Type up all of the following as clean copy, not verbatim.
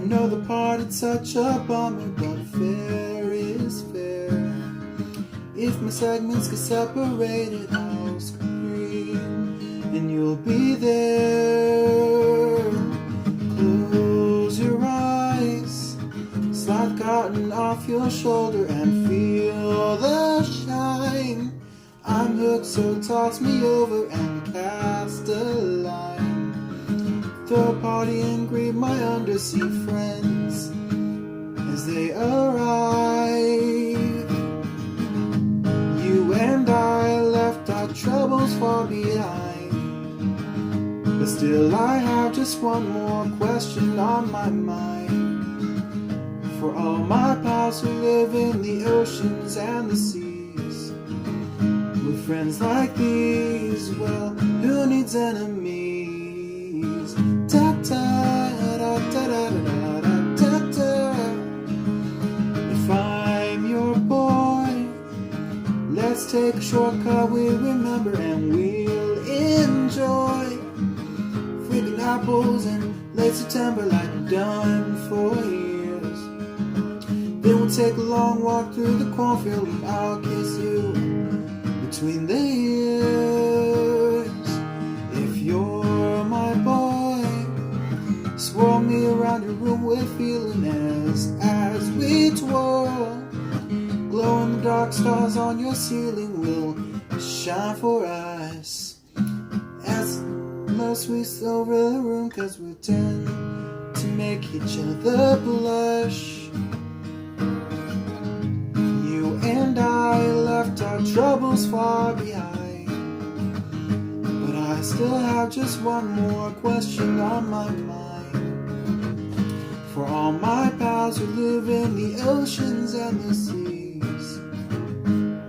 know the party's such a bummer, but fair is fair. If my segments get separated, I'll scream and you'll be there. Close your eyes, slide cotton off your shoulder and feel the shine. I'm hooked, so toss me over and cast a line. Throw a party and greet my undersea friends as they arrive. You and I left our troubles far behind, but still I have just one more question on my mind. For all my pals who live in the oceans and the seas, with friends like these, well, who needs enemies? Ta ta da da da da da da da. If I'm your boy, let's take a shortcut we remember and we'll enjoy freaking apples in late September like we've done for years. Then we'll take a long walk through the cornfield and I'll kiss you between the ears. If you're my boy, swirl me around your room with feeling as we twirl. Glow in the dark stars on your ceiling will shine for us as love sweeps over the room, 'cause we tend to make each other blush. You and I left our troubles far behind, but I still have just one more question on my mind. For all my pals who live in the oceans and the seas,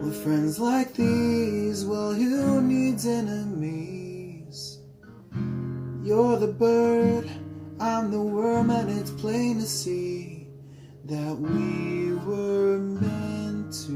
with friends like these, well, who needs enemies? You're the bird, I'm the worm, and it's plain to see that we were meant to